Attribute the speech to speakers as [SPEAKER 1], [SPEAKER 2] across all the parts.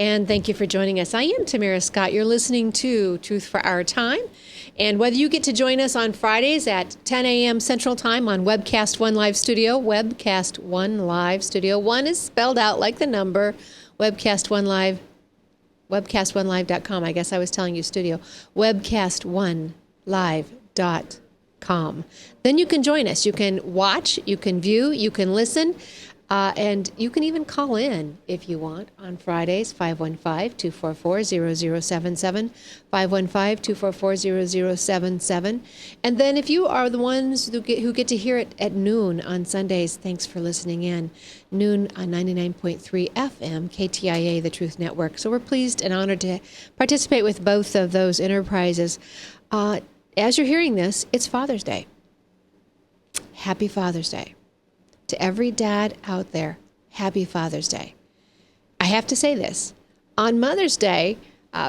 [SPEAKER 1] And thank you for joining us. I am Tamara Scott. You're listening to Truth for Our Time. And whether you get to join us on Fridays at 10 a.m. Central Time on Webcast One Live Studio, Webcast One Live Studio. One is spelled out like the number, Webcast One Live, webcastonelive.com. I guess I was telling you studio. Webcastonelive.com. Then you can join us. You can watch, you can view, you can listen. And you can even call in if you want on Fridays, 515-244-0077, 515-244-0077. And then if you are the ones who get to hear it at noon on Sundays, thanks for listening in. Noon on 99.3 FM, KTIA, the Truth Network. So we're pleased and honored to participate with both of those enterprises. As you're hearing this, it's Father's Day. Happy Father's Day. To every dad out there, happy Father's Day. I have to say this. On Mother's Day,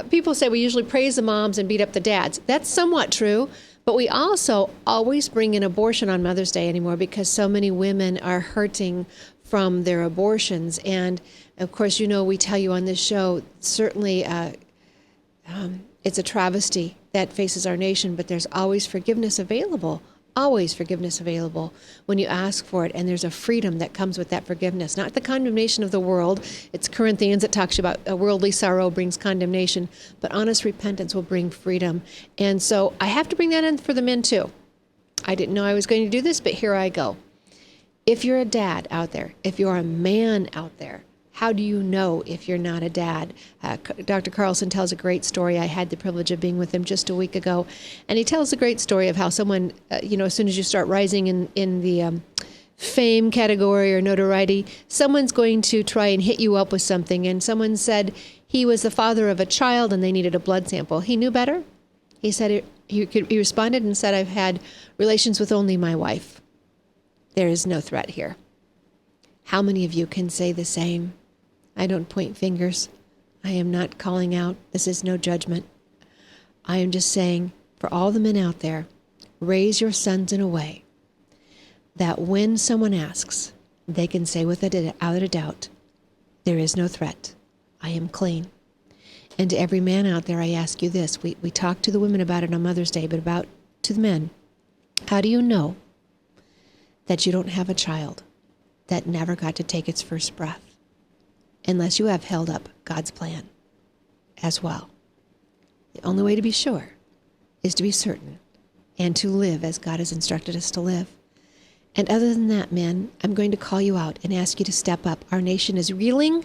[SPEAKER 1] people say we usually praise the moms and beat up the dads. That's somewhat true, but we also always bring in abortion on Mother's Day anymore because so many women are hurting from their abortions. And, of course, you know, we tell you on this show, certainly it's a travesty that faces our nation, but there's always forgiveness available. Always forgiveness available when you ask for it, and there's a freedom that comes with that forgiveness. Not the condemnation of the world. It's Corinthians that talks about a worldly sorrow brings condemnation, but honest repentance will bring freedom. And so I have to bring that in for the men too. I didn't know I was going to do this, but here I go. If you're a dad out there, if you're a man out there, how do you know if you're not a dad? Dr. Carlson tells a great story. I had the privilege of being with him just a week ago. And he tells a great story of how someone, as soon as you start rising in the fame category or notoriety, someone's going to try and hit you up with something. And someone said he was the father of a child and they needed a blood sample. He knew better. He said, he responded and said, I've had relations with only my wife. There is no threat here. How many of you can say the same? I don't point fingers. I am not calling out. This is no judgment. I am just saying, for all the men out there, raise your sons in a way that when someone asks, they can say without a doubt, there is no threat. I am clean. And to every man out there, I ask you this. We talk to the women about it on Mother's Day, but about to the men. How do you know that you don't have a child that never got to take its first breath? Unless you have held up God's plan as well. The only way to be sure is to be certain and to live as God has instructed us to live. And other than that, men, I'm going to call you out and ask you to step up. Our nation is reeling.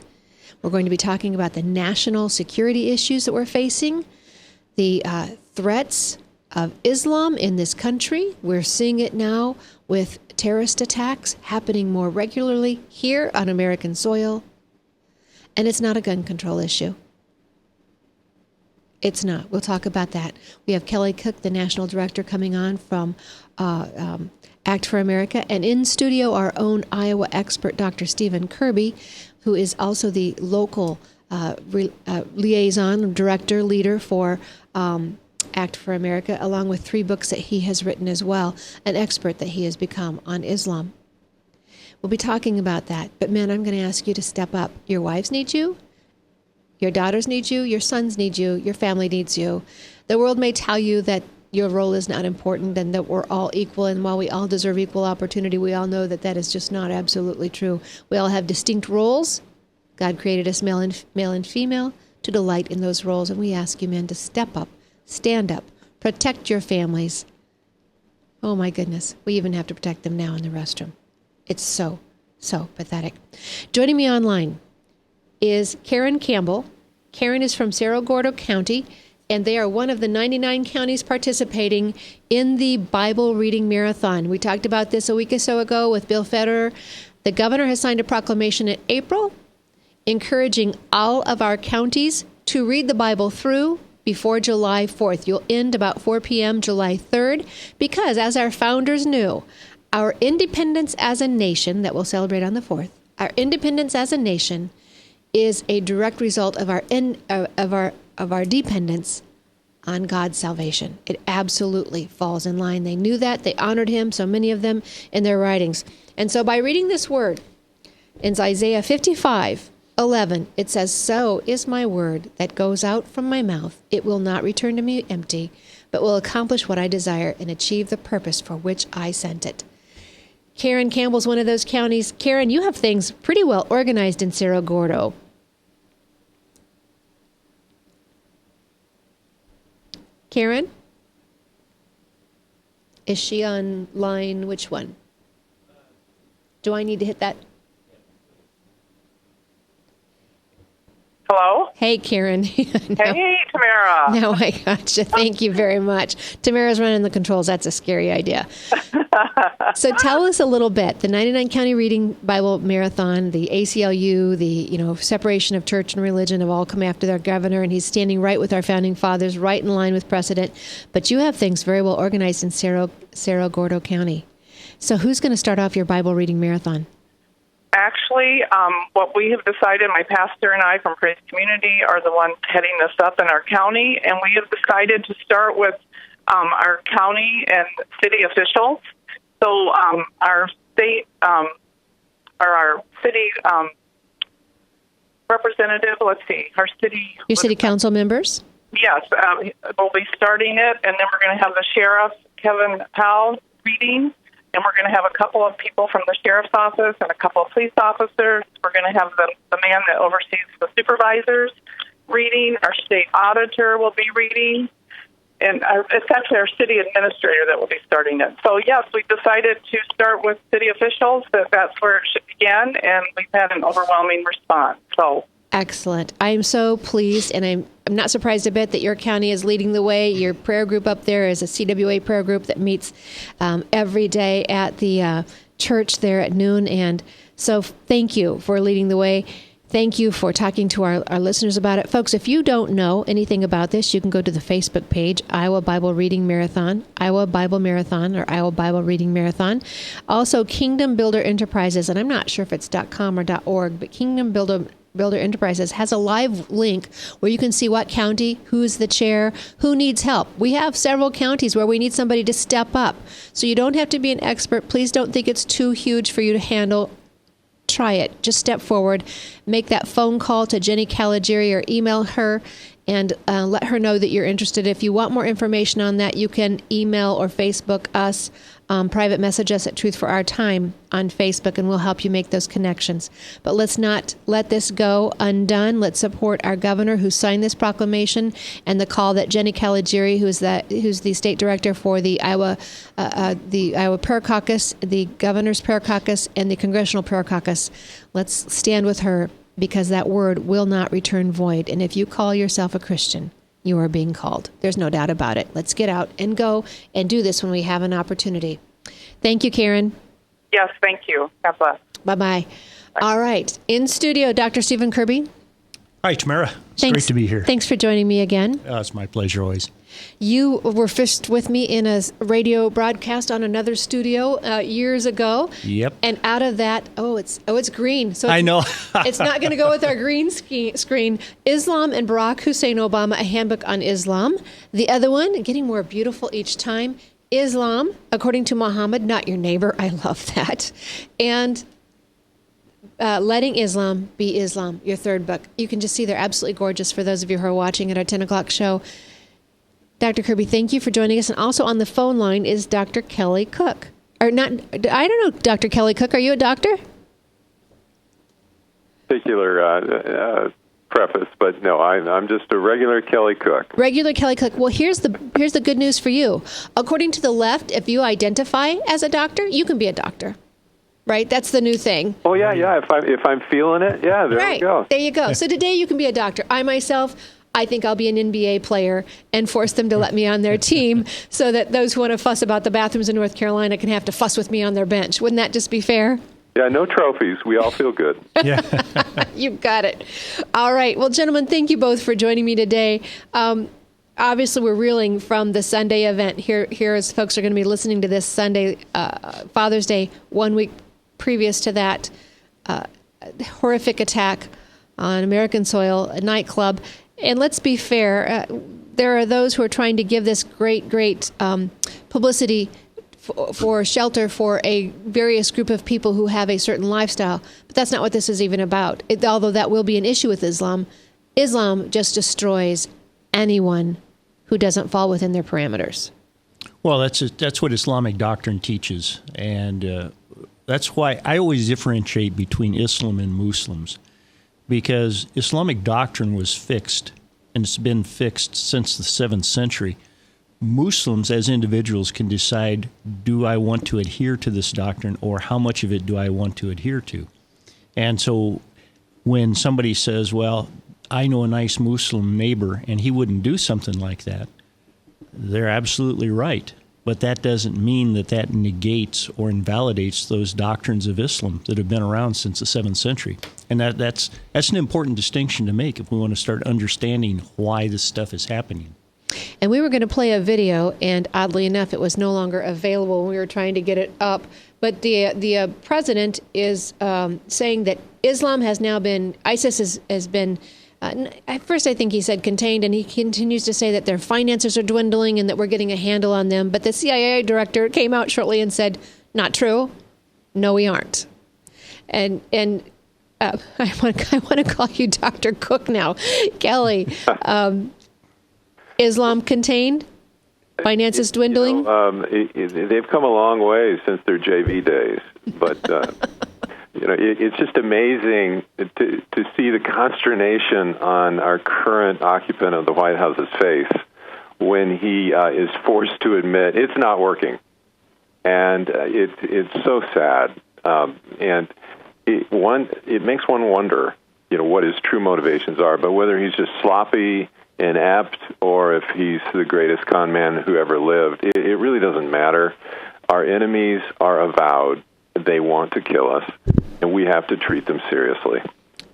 [SPEAKER 1] We're going to be talking about the national security issues that we're facing, the threats of Islam in this country. We're seeing it now with terrorist attacks happening more regularly here on American soil. And it's not a gun control issue. It's not. We'll talk about that. We have Kelly Cook, the national director, coming on from Act for America. And in studio, our own Iowa expert, Dr. Stephen Kirby, who is also the local liaison, director, leader for Act for America, along with 3 books that he has written as well, an expert that he has become on Islam. We'll be talking about that. But men, I'm going to ask you to step up. Your wives need you. Your daughters need you. Your sons need you. Your family needs you. The world may tell you that your role is not important and that we're all equal. And while we all deserve equal opportunity, we all know that that is just not absolutely true. We all have distinct roles. God created us male and female to delight in those roles. And we ask you, men, to step up, stand up, protect your families. Oh, my goodness. We even have to protect them now in the restroom. It's so pathetic. Joining me online is Karen Campbell. Karen is from Cerro Gordo County, and they are one of the 99 counties participating in the Bible Reading Marathon. We talked about this a week or so ago with Bill Federer. The governor has signed a proclamation in April encouraging all of our counties to read the Bible through before July 4th. You'll end about 4 p.m. July 3rd because, as our founders knew, our independence as a nation that we'll celebrate on the 4th, our independence as a nation is a direct result of our dependence on God's salvation. It absolutely falls in line. They knew that. They honored him, so many of them, in their writings. And so by reading this word in Isaiah 55, 11, it says, "So is my word that goes out from my mouth. It will not return to me empty, but will accomplish what I desire and achieve the purpose for which I sent it." Karen Campbell's one of those counties. Karen, you have things pretty well organized in Cerro Gordo. Karen? Is she on line? Which one? Do I need to hit that?
[SPEAKER 2] Hello?
[SPEAKER 1] Hey, Karen.
[SPEAKER 2] Hey, Tamara.
[SPEAKER 1] Now I gotcha. Thank you very much. Tamara's running the controls. That's a scary idea. So tell us a little bit. The 99 County Reading Bible Marathon, the ACLU, the separation of church and religion have all come after their governor, and he's standing right with our founding fathers, right in line with precedent. But you have things very well organized in Cerro Gordo County. So who's going to start off your Bible reading marathon?
[SPEAKER 2] Actually, what we have decided, my pastor and I from Praise Community are the ones heading this up in our county, and we have decided to start with our county and city officials. So our state or our city representative, let's see, our city...
[SPEAKER 1] Your city council members?
[SPEAKER 2] Yes, we'll be starting it, and then we're going to have the sheriff, Kevin Powell, reading. And we're going to have a couple of people from the sheriff's office and a couple of police officers. We're going to have the man that oversees the supervisors reading. Our state auditor will be reading. And it's actually our city administrator that will be starting it. So, yes, we decided to start with city officials, that's where it should begin, and we've had an overwhelming response. So.
[SPEAKER 1] Excellent. I am so pleased, and I'm not surprised a bit that your county is leading the way. Your prayer group up there is a CWA prayer group that meets every day at the church there at noon. And so thank you for leading the way. Thank you for talking to our listeners about it. Folks, if you don't know anything about this, you can go to the Facebook page, Iowa Bible Reading Marathon, Iowa Bible Marathon, or Iowa Bible Reading Marathon. Also, Kingdom Builder Enterprises, and I'm not sure if it's .com or .org, but Kingdom Builder Enterprises has a live link where you can see what county, who's the chair, who needs help. We have several counties where we need somebody to step up. So you don't have to be an expert. Please don't think it's too huge for you to handle. Try it. Just step forward. Make that phone call to Jenny Caligieri or email her and let her know that you're interested. If you want more information on that, you can email or Facebook us, private message us at Truth for Our Time on Facebook, and we'll help you make those connections. But let's not let this go undone. Let's support our governor who signed this proclamation and the call that Jenny Caligieri, who's the state director for the Iowa Prayer Caucus, the Governor's Prayer Caucus, and the Congressional Prayer Caucus. Let's stand with her, because that word will not return void. And if you call yourself a Christian, you are being called. There's no doubt about it. Let's get out and go and do this when we have an opportunity. Thank you, Karen.
[SPEAKER 2] Yes, thank you. God bless.
[SPEAKER 1] Bye-bye. All right. In studio, Dr. Stephen Kirby.
[SPEAKER 3] Hi, Tamara. It's great to be here.
[SPEAKER 1] Thanks for joining me again.
[SPEAKER 3] It's my pleasure always.
[SPEAKER 1] You were first with me in a radio broadcast on another studio years ago.
[SPEAKER 3] Yep.
[SPEAKER 1] And out of that, it's green. So
[SPEAKER 3] I know.
[SPEAKER 1] It's not going to go with our green screen. Islam and Barack Hussein Obama, a handbook on Islam. The other one, getting more beautiful each time, Islam, according to Muhammad, not your neighbor. I love that. And Letting Islam Be Islam, your third book. You can just see they're absolutely gorgeous for those of you who are watching at our 10 o'clock show. Dr. Kirby, thank you for joining us. And also on the phone line is Dr. Kelly Cook. Or not, I don't know, Dr. Kelly Cook. Are you a doctor?
[SPEAKER 4] Particular preface, but no, I'm just a regular Kelly Cook.
[SPEAKER 1] Regular Kelly Cook. Well, here's the good news for you. According to the left, if you identify as a doctor, you can be a doctor. Right? That's the new thing.
[SPEAKER 4] Oh, yeah. If I'm feeling it, yeah, there we go.
[SPEAKER 1] There you go. So today you can be a doctor. I myself, I think I'll be an NBA player and force them to let me on their team so that those who want to fuss about the bathrooms in North Carolina can have to fuss with me on their bench. Wouldn't that just be fair?
[SPEAKER 4] Yeah, no trophies. We all feel good.
[SPEAKER 3] Yeah.
[SPEAKER 1] You got it. All right. Well, gentlemen, thank you both for joining me today. Obviously, we're reeling from the Sunday event. Here as folks are going to be listening to this Sunday, Father's Day, 1 week previous to that horrific attack on American soil, a nightclub. And let's be fair, there are those who are trying to give this great publicity for shelter for a various group of people who have a certain lifestyle. But that's not what this is even about. Although that will be an issue with Islam, Islam just destroys anyone who doesn't fall within their parameters.
[SPEAKER 3] Well, that's what Islamic doctrine teaches, and that's why I always differentiate between Islam and Muslims, because Islamic doctrine was fixed, and it's been fixed since the 7th century. Muslims as individuals can decide, do I want to adhere to this doctrine, or how much of it do I want to adhere to? And so when somebody says, well, I know a nice Muslim neighbor and he wouldn't do something like that, they're absolutely right. But that doesn't mean that negates or invalidates those doctrines of Islam that have been around since the 7th century. And that's an important distinction to make if we want to start understanding why this stuff is happening.
[SPEAKER 1] And we were going to play a video, and oddly enough, it was no longer available when we were trying to get it up. But the president is saying that Islam has now been, ISIS has been, at first I think he said contained, and he continues to say that their finances are dwindling and that we're getting a handle on them. But the CIA director came out shortly and said, not true. No, we aren't. And I want to call you Dr. Cook now. Kelly, Islam contained? Finances dwindling?
[SPEAKER 4] They've come a long way since their JV days. But, it's just amazing to see the consternation on our current occupant of the White House's face when he is forced to admit it's not working. And it's so sad. And it makes one wonder, what his true motivations are, but whether he's just sloppy, inept, or if he's the greatest con man who ever lived, it really doesn't matter. Our enemies are avowed. They want to kill us, and we have to treat them seriously.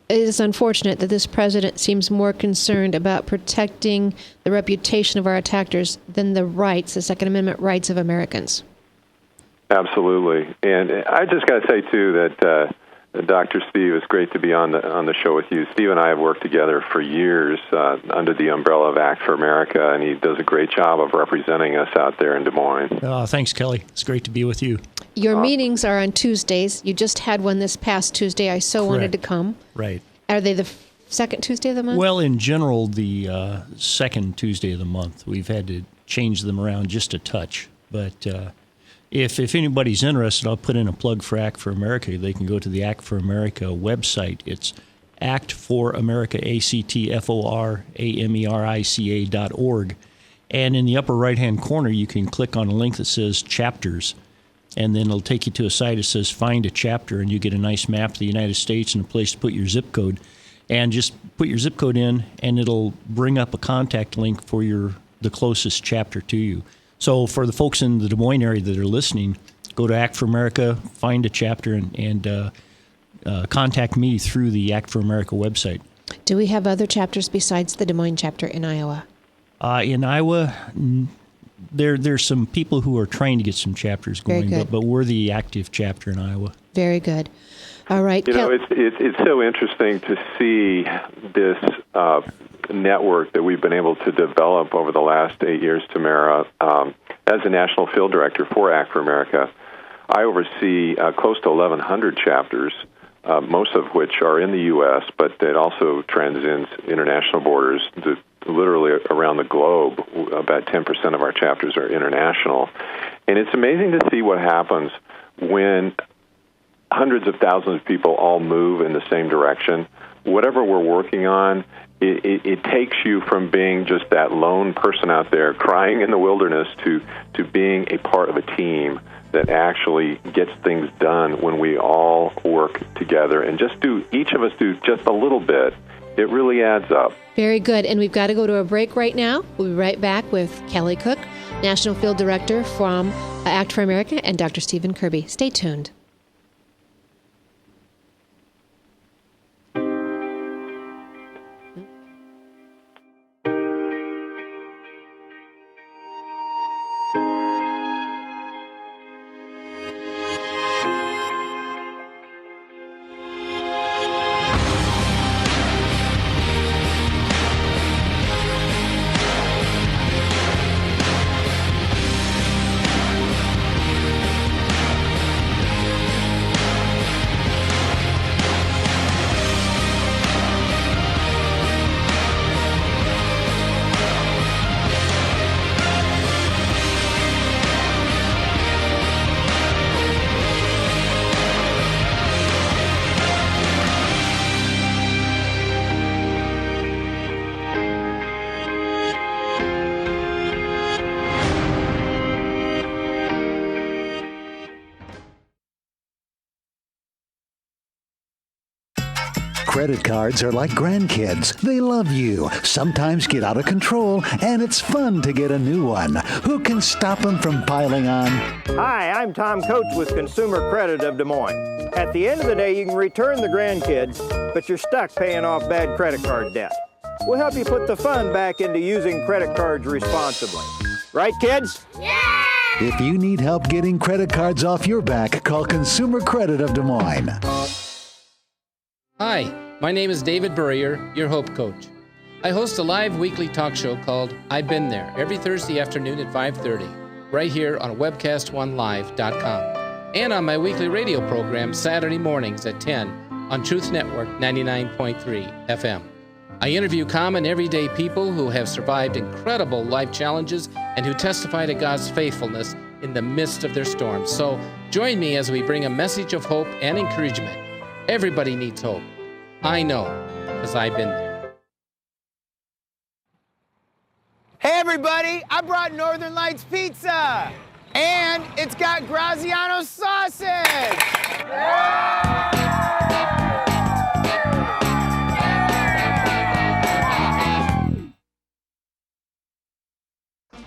[SPEAKER 1] It is unfortunate that this president seems more concerned about protecting the reputation of our attackers than the Second Amendment rights of Americans.
[SPEAKER 4] Absolutely. And I just got to say, too, that Dr. Steve, it's great to be on the show with you. Steve and I have worked together for years under the umbrella of Act for America, and he does a great job of representing us out there in Des Moines.
[SPEAKER 3] Thanks, Kelly. It's great to be with you.
[SPEAKER 1] Your meetings are on Tuesdays. You just had one this past Tuesday. I so wanted to come.
[SPEAKER 3] Right.
[SPEAKER 1] Are they the second Tuesday of the month?
[SPEAKER 3] Well, in general, the second Tuesday of the month. We've had to change them around just a touch, but If anybody's interested, I'll put in a plug for Act for America. They can go to the Act for America website. It's Act for America, ACTFORAMERICA.org. And in the upper right-hand corner, you can click on a link that says Chapters. And then it'll take you to a site that says Find a Chapter, and you get a nice map of the United States and a place to put your zip code. And just put your zip code in, and it'll bring up a contact link for the closest chapter to you. So for the folks in the Des Moines area that are listening, go to Act for America, find a chapter, and contact me through the Act for America website.
[SPEAKER 1] Do we have other chapters besides the Des Moines chapter in Iowa?
[SPEAKER 3] In Iowa, there's some people who are trying to get some chapters going, but we're the active chapter in Iowa.
[SPEAKER 1] Very good. All right.
[SPEAKER 4] It's so interesting to see this network that we've been able to develop over the last 8 years, Tamara. As the National Field Director for Act for America, I oversee close to 1,100 chapters, most of which are in the U.S., but it also transcends international borders to literally around the globe. About 10% of our chapters are international. And it's amazing to see what happens when hundreds of thousands of people all move in the same direction. Whatever we're working on, it takes you from being just that lone person out there crying in the wilderness to being a part of a team that actually gets things done when we all work together and each of us do just a little bit. It really adds up.
[SPEAKER 1] Very good. And we've got to go to a break right now. We'll be right back with Kelly Cook, National Field Director from Act for America, and Dr. Stephen Kirby. Stay tuned.
[SPEAKER 5] Credit cards are like grandkids. They love you, sometimes get out of control, and it's fun to get a new one. Who can stop them from piling on?
[SPEAKER 6] Hi, I'm Tom Coates with Consumer Credit of Des Moines. At the end of the day, you can return the grandkids, but you're stuck paying off bad credit card debt. We'll help you put the fun back into using credit cards responsibly. Right, kids?
[SPEAKER 7] Yeah!
[SPEAKER 5] If you need help getting credit cards off your back, call Consumer Credit of Des Moines.
[SPEAKER 8] Hi, my name is David Burrier, your Hope Coach. I host a live weekly talk show called I've Been There every Thursday afternoon at 5:30, right here on webcast1live.com, and on my weekly radio program Saturday mornings at 10 on Truth Network 99.3 FM. I interview common everyday people who have survived incredible life challenges and who testify to God's faithfulness in the midst of their storms. So join me as we bring a message of hope and encouragement. Everybody needs hope. I know, because I've been there.
[SPEAKER 9] Hey everybody, I brought Northern Lights Pizza! And it's got Graziano sausage!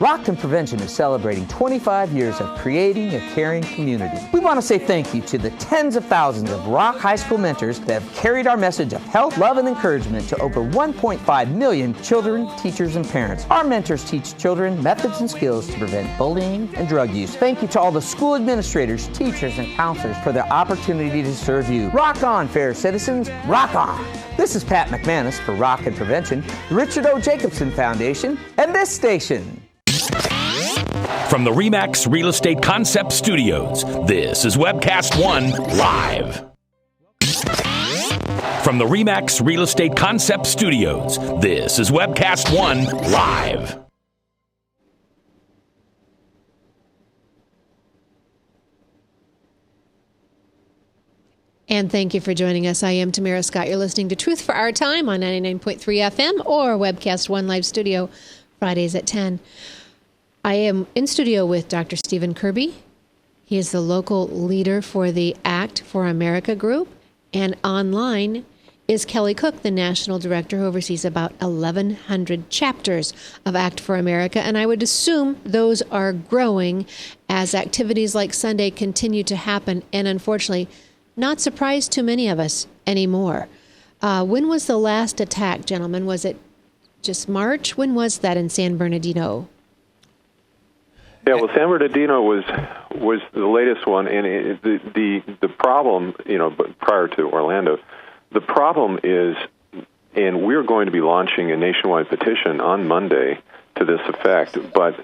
[SPEAKER 10] Rock and Prevention is celebrating 25 years of creating a caring community. We want to say thank you to the tens of thousands of Rock High School mentors that have carried our message of health, love, and encouragement to over 1.5 million children, teachers, and parents. Our mentors teach children methods and skills to prevent bullying and drug use. Thank you to all the school administrators, teachers, and counselors for their opportunity to serve you. Rock on, fair citizens. Rock on. This is Pat McManus for Rock and Prevention, the Richard O. Jacobson Foundation, and this station.
[SPEAKER 11] From the RE/MAX Real Estate Concept Studios, this is Webcast One Live. From the RE/MAX Real Estate Concept Studios, this is Webcast One Live.
[SPEAKER 1] And thank you for joining us. I am Tamara Scott. You're listening to Truth for Our Time on 99.3 FM or Webcast One Live Studio, Fridays at 10. I am in studio with Dr. Stephen Kirby. He is the local leader for the Act for America group. And online is Kelly Cook, the national director who oversees about 1,100 chapters of Act for America. And I would assume those are growing as activities like Sunday continue to happen. And unfortunately, not surprise too many of us anymore. When was the last attack, gentlemen? Was it just March? When was that in San Bernardino?
[SPEAKER 4] Yeah, well, San Bernardino was the latest one, and the problem, but prior to Orlando, the problem is, and we're going to be launching a nationwide petition on Monday to this effect, but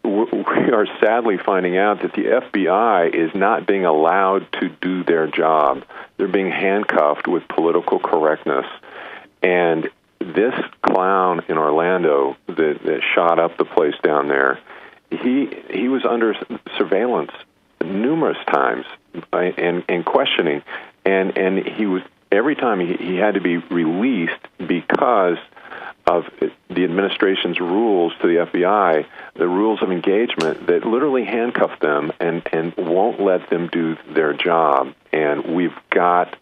[SPEAKER 4] we are sadly finding out that the FBI is not being allowed to do their job. They're being handcuffed with political correctness, and this clown in Orlando that shot up the place down there, he was under surveillance numerous times and questioning, and he was every time he had to be released because of the administration's rules to the FBI, the rules of engagement that literally handcuff them and won't let them do their job. And we've got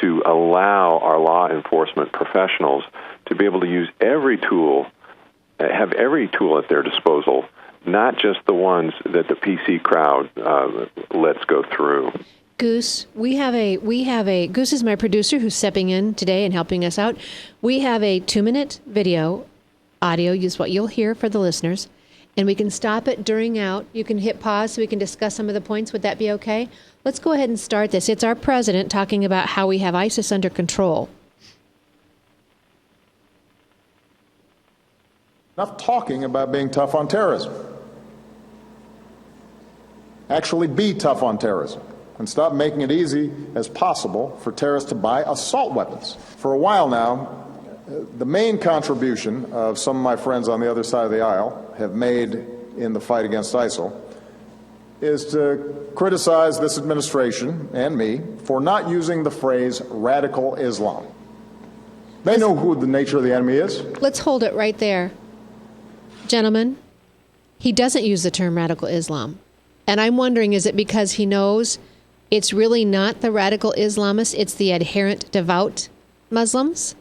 [SPEAKER 4] to allow our law enforcement professionals to be able to use every tool, have every tool at their disposal, not just the ones that the PC crowd lets go through.
[SPEAKER 1] Goose, we have a Goose is my producer who's stepping in today and helping us out. We have a 2-minute video, audio, use what you'll hear for the listeners, and we can stop it during out. You can hit pause so we can discuss some of the points. Would that be okay? Let's go ahead and start this. It's our president talking about how we have ISIS under control.
[SPEAKER 12] Enough talking about being tough on terrorism. Actually be tough on terrorism. And stop making it easy as possible for terrorists to buy assault weapons. For a while now, the main contribution of some of my friends on the other side of the aisle have made in the fight against ISIL is to criticize this administration and me for not using the phrase radical Islam. They know who the nature of the enemy is.
[SPEAKER 1] Let's hold it right there. Gentlemen, he doesn't use the term radical Islam. And I'm wondering, is it because he knows it's really not the radical Islamists, it's the adherent, devout Muslims?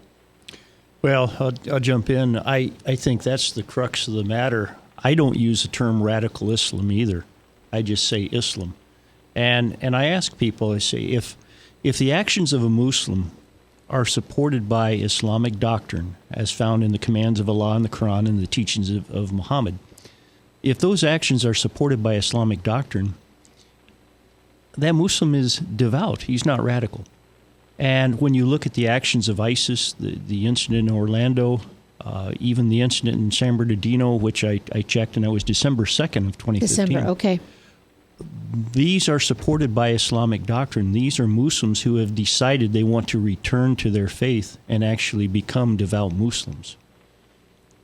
[SPEAKER 3] Well, I'll jump in. I think that's the crux of the matter. I don't use the term radical Islam either. I just say Islam. And I ask people, I say, if the actions of a Muslim are supported by Islamic doctrine, as found in the commands of Allah in the Quran and the teachings of Muhammad, if those actions are supported by Islamic doctrine, that Muslim is devout. He's not radical. And when you look at the actions of ISIS, the incident in Orlando, even the incident in San Bernardino, which I checked, and that was December 2nd of 2015.
[SPEAKER 1] December, okay.
[SPEAKER 3] These are supported by Islamic doctrine. These are Muslims who have decided they want to return to their faith and actually become devout Muslims.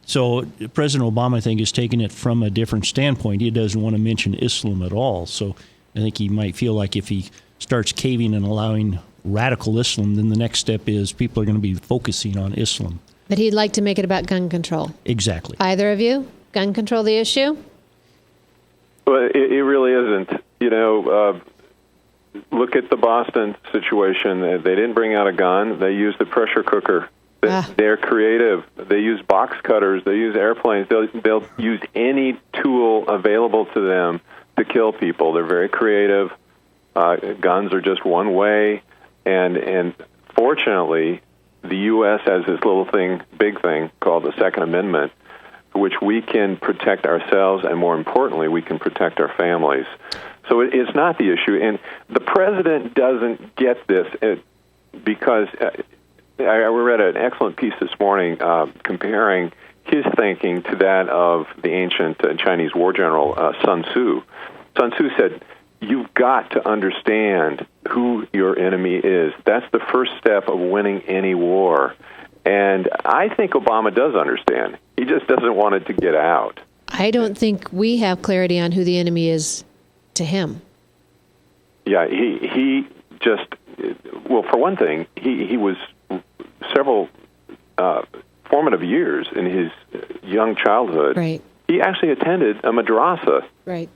[SPEAKER 3] So President Obama, I think, is taking it from a different standpoint. He doesn't want to mention Islam at all. So I think he might feel like if he starts caving and allowing radical Islam, then the next step is people are going to be focusing on Islam.
[SPEAKER 1] But he'd like to make it about gun control.
[SPEAKER 3] Exactly.
[SPEAKER 1] Either of you? Gun control the issue?
[SPEAKER 4] Well, it really isn't. You know, look at the Boston situation. They didn't bring out a gun. They used a pressure cooker. They're creative. They use box cutters. They use airplanes. They'll use any tool available to them to kill people. They're very creative. Guns are just one way. And fortunately, the U.S. has this little thing, big thing, called the Second Amendment, which we can protect ourselves, and more importantly, we can protect our families. So it's not the issue. And the president doesn't get this because I read an excellent piece this morning comparing his thinking to that of the ancient Chinese war general Sun Tzu. Sun Tzu said, you've got to understand who your enemy is. That's the first step of winning any war. And I think Obama does understand. He just doesn't want it to get out.
[SPEAKER 1] I don't think we have clarity on who the enemy is to him.
[SPEAKER 4] Yeah, he just, well, for one thing, he was several formative years in his young childhood.
[SPEAKER 1] Right.
[SPEAKER 4] He actually attended a madrasa.
[SPEAKER 1] Right.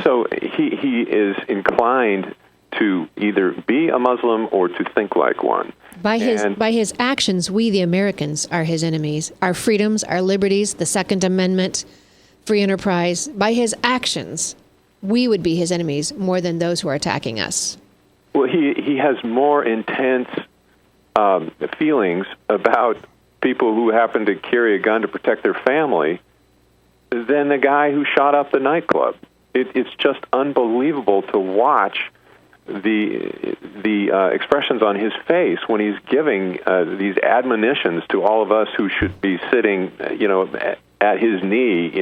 [SPEAKER 4] So he is inclined to either be a Muslim or to think like one.
[SPEAKER 1] By his actions, we, the Americans, are his enemies. Our freedoms, our liberties, the Second Amendment, free enterprise. By his actions, we would be his enemies more than those who are attacking us.
[SPEAKER 4] Well, he has more intense feelings about people who happen to carry a gun to protect their family than the guy who shot up the nightclub. It's just unbelievable to watch the expressions on his face when he's giving these admonitions to all of us who should be sitting, at his knee,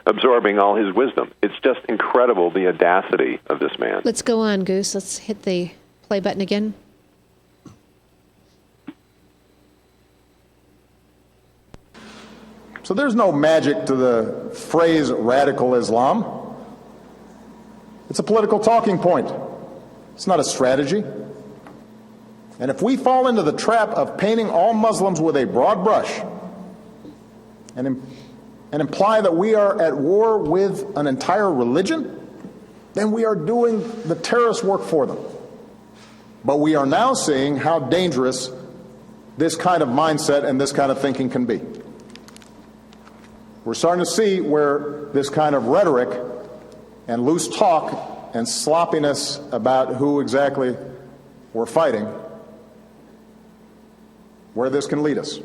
[SPEAKER 4] absorbing all his wisdom. It's just incredible, the audacity of this man.
[SPEAKER 1] Let's go on, Goose. Let's hit the play button again.
[SPEAKER 12] So there's no magic to the phrase radical Islam. It's a political talking point. It's not a strategy. And if we fall into the trap of painting all Muslims with a broad brush and imply that we are at war with an entire religion, then we are doing the terrorist work for them. But we are now seeing how dangerous this kind of mindset and this kind of thinking can be. We're starting to see where this kind of rhetoric and loose talk and sloppiness about who exactly we're fighting, where this can lead us.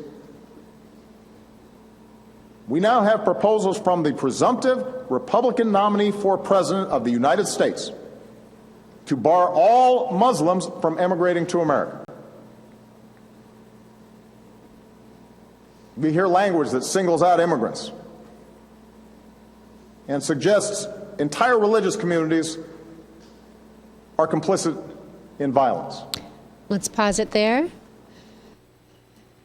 [SPEAKER 12] We now have proposals from the presumptive Republican nominee for President of the United States to bar all Muslims from emigrating to America. We hear language that singles out immigrants and suggests entire religious communities are complicit in violence.
[SPEAKER 1] Let's pause it there.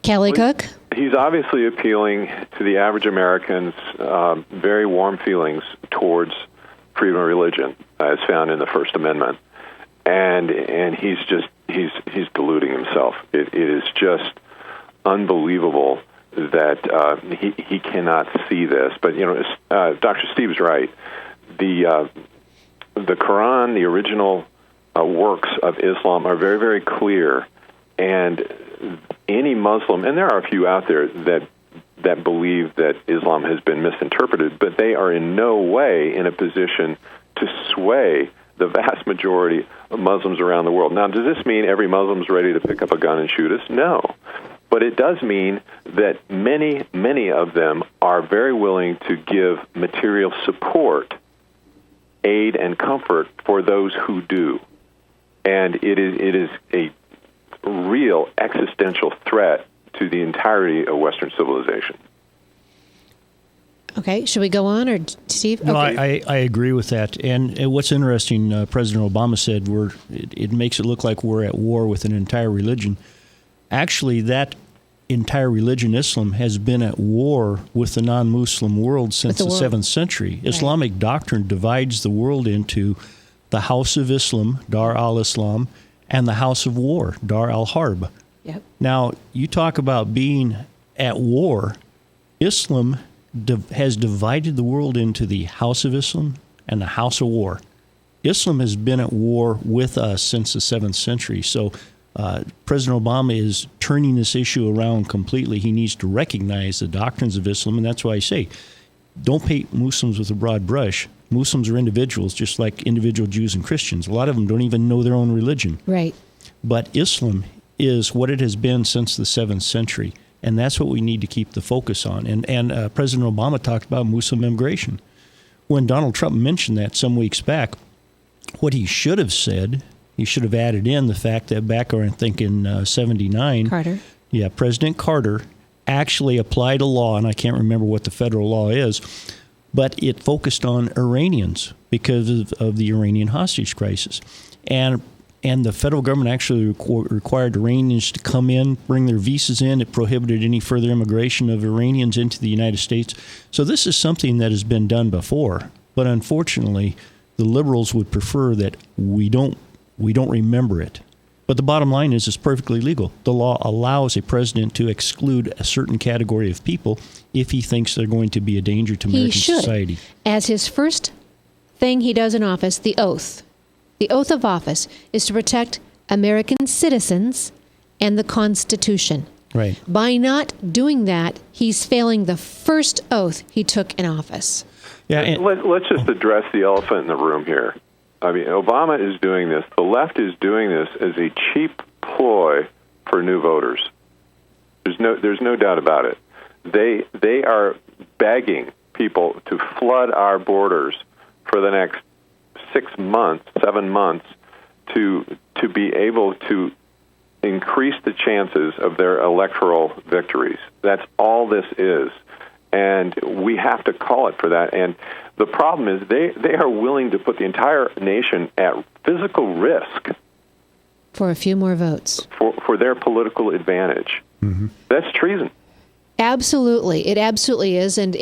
[SPEAKER 1] Kelly Cook?
[SPEAKER 4] He's obviously appealing to the average American's very warm feelings towards freedom of religion, as found in the First Amendment, and he's deluding himself. It is just unbelievable that he cannot see this. But Dr. Steve's right. The Quran, the original works of Islam, are very, very clear And any Muslim, and there are a few out there that believe that Islam has been misinterpreted, but they are in no way in a position to sway the vast majority of Muslims around the world. Now, does this mean every Muslim is ready to pick up a gun and shoot us? No. But it does mean that many, many of them are very willing to give material support, aid, and comfort for those who do. And it is a real existential threat to the entirety of Western civilization.
[SPEAKER 1] Okay, should we go on, or Steve?
[SPEAKER 3] No,
[SPEAKER 1] okay.
[SPEAKER 3] I agree with that. And what's interesting, President Obama said, it makes it look like we're at war with an entire religion. Actually, that entire religion, Islam, has been at war with the non-Muslim world since the 7th century. Right. Islamic doctrine divides the world into the House of Islam, Dar al-Islam, and the House of War, Dar al-Harb.
[SPEAKER 1] Yep.
[SPEAKER 3] Now, you talk about being at war. Islam has divided the world into the House of Islam and the House of War. Islam has been at war with us since the 7th century. So President Obama is turning this issue around completely. He needs to recognize the doctrines of Islam, and that's why I say, don't paint Muslims with a broad brush. Muslims are individuals, just like individual Jews and Christians. A lot of them don't even know their own religion.
[SPEAKER 1] Right.
[SPEAKER 3] But Islam is what it has been since the 7th century, and that's what we need to keep the focus on. And President Obama talked about Muslim immigration. When Donald Trump mentioned that some weeks back, what he should have said, he should have added in the fact that back, I think, in 79,
[SPEAKER 1] Carter.
[SPEAKER 3] Yeah, President Carter actually applied a law, and I can't remember what the federal law is, but it focused on Iranians because of the Iranian hostage crisis. And the federal government actually required Iranians to come in, bring their visas in. It prohibited any further immigration of Iranians into the United States. So this is something that has been done before. But unfortunately, the liberals would prefer that we don't remember it. But the bottom line is it's perfectly legal. The law allows a president to exclude a certain category of people if he thinks they're going to be a danger to American society.
[SPEAKER 1] As his first thing he does in office, the oath of office is to protect American citizens and the Constitution.
[SPEAKER 3] Right.
[SPEAKER 1] By not doing that, he's failing the first oath he took in office.
[SPEAKER 4] Yeah, let's just address the elephant in the room here. I mean, Obama is doing this. The left is doing this as a cheap ploy for new voters. There's no doubt about it. They are begging people to flood our borders for the next 7 months, to be able to increase the chances of their electoral victories. That's all this is. And we have to call it for that. And the problem is they are willing to put the entire nation at physical risk
[SPEAKER 1] for a few more votes.
[SPEAKER 4] For their political advantage. Mm-hmm. That's treason.
[SPEAKER 1] Absolutely. It absolutely is. And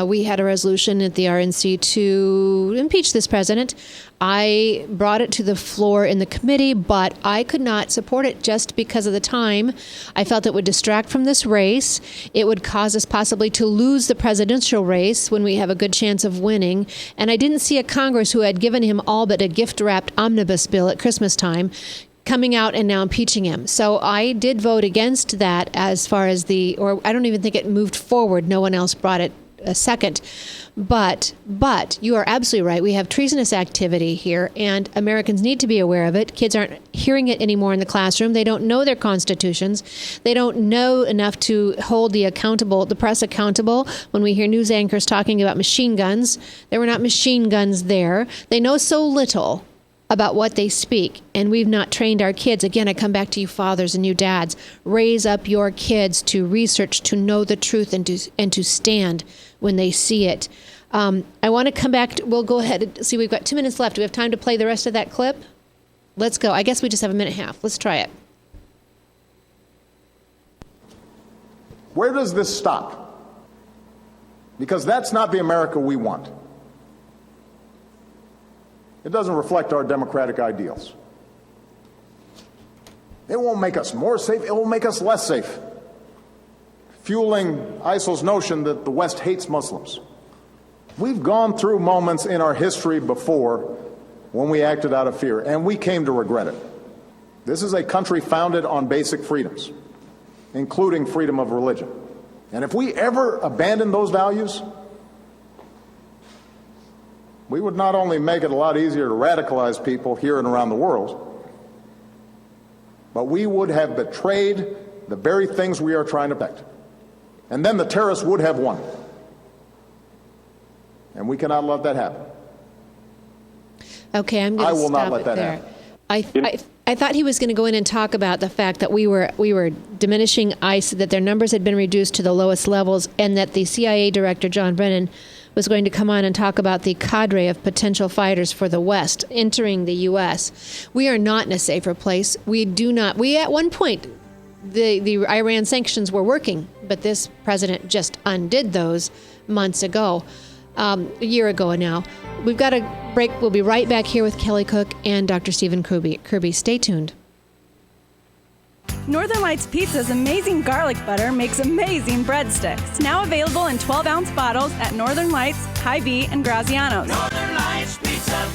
[SPEAKER 1] we had a resolution at the RNC to impeach this president. I brought it to the floor in the committee, but I could not support it just because of the time. I felt it would distract from this race. It would cause us possibly to lose the presidential race when we have a good chance of winning. And I didn't see a Congress who had given him all but a gift-wrapped omnibus bill at Christmas time coming out and now impeaching him. So I did vote against that as far as or I don't even think it moved forward. No one else brought it a second. But you are absolutely right. We have treasonous activity here, and Americans need to be aware of it. Kids aren't hearing it anymore in the classroom. They don't know their constitutions. They don't know enough to hold the press accountable. When we hear news anchors talking about machine guns, there were not machine guns there. They know so little about what they speak, and we've not trained our kids. Again, I come back to you fathers and you dads. Raise up your kids to research, to know the truth, and to stand when they see it. I want to come back. We'll go ahead and see. We've got 2 minutes left. Do we have time to play the rest of that clip? Let's go. I guess we just have a minute and a half. Let's try it.
[SPEAKER 12] Where does this stop? Because that's not the America we want. It doesn't reflect our democratic ideals. It won't make us more safe. It will make us less safe, fueling ISIL's notion that the West hates Muslims. We've gone through moments in our history before when we acted out of fear, and we came to regret it. This is a country founded on basic freedoms, including freedom of religion. And if we ever abandon those values, we would not only make it a lot easier to radicalize people here and around the world, but we would have betrayed the very things we are trying to protect. And then the terrorists would have won. And we cannot let that happen.
[SPEAKER 1] Okay, I'm going to
[SPEAKER 12] will
[SPEAKER 1] stop
[SPEAKER 12] not let
[SPEAKER 1] it
[SPEAKER 12] that
[SPEAKER 1] there.
[SPEAKER 12] happen.
[SPEAKER 1] I thought he was going to go in and talk about the fact that we were diminishing ICE, that their numbers had been reduced to the lowest levels, and that the CIA director, John Brennan, was going to come on and talk about the cadre of potential fighters for the West entering the U.S. We are not in a safer place. We at one point, the Iran sanctions were working, but this president just undid those months ago, a year ago now. We've got a break. We'll be right back here with Kelly Cook and Dr. Stephen Kirby. Stay tuned.
[SPEAKER 7] Northern Lights Pizza's amazing garlic butter makes amazing breadsticks. Now available in 12-ounce bottles at Northern Lights, Hy-Vee, and Graziano's.
[SPEAKER 13] Northern Lights Pizza.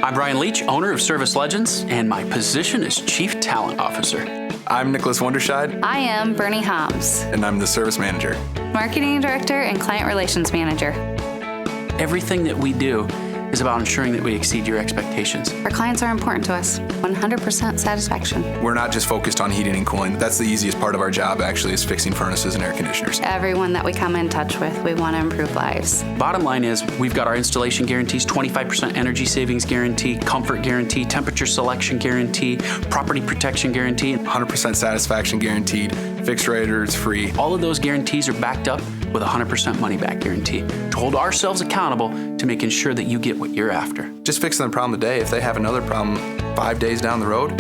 [SPEAKER 13] I'm Brian Leach, owner of Service Legends, and my position is Chief Talent Officer.
[SPEAKER 14] I'm Nicholas Wonderscheid.
[SPEAKER 15] I am Bernie Hobbs.
[SPEAKER 14] And I'm the Service Manager.
[SPEAKER 15] Marketing Director and Client Relations Manager.
[SPEAKER 13] Everything that we do is about ensuring that we exceed your expectations.
[SPEAKER 15] Our clients are important to us. 100% satisfaction.
[SPEAKER 14] We're not just focused on heating and cooling. That's the easiest part of our job, actually, is fixing furnaces and air conditioners.
[SPEAKER 15] Everyone that we come in touch with, we want to improve lives.
[SPEAKER 13] Bottom line is, we've got our installation guarantees, 25% energy savings guarantee, comfort guarantee, temperature selection guarantee, property protection guarantee.
[SPEAKER 14] 100% satisfaction guaranteed. Fixed rate or it's free.
[SPEAKER 13] All of those guarantees are backed up with a 100% money back guarantee to hold ourselves accountable to making sure that you get what you're after.
[SPEAKER 14] Just fixing the problem today. If they have another problem 5 days down the road,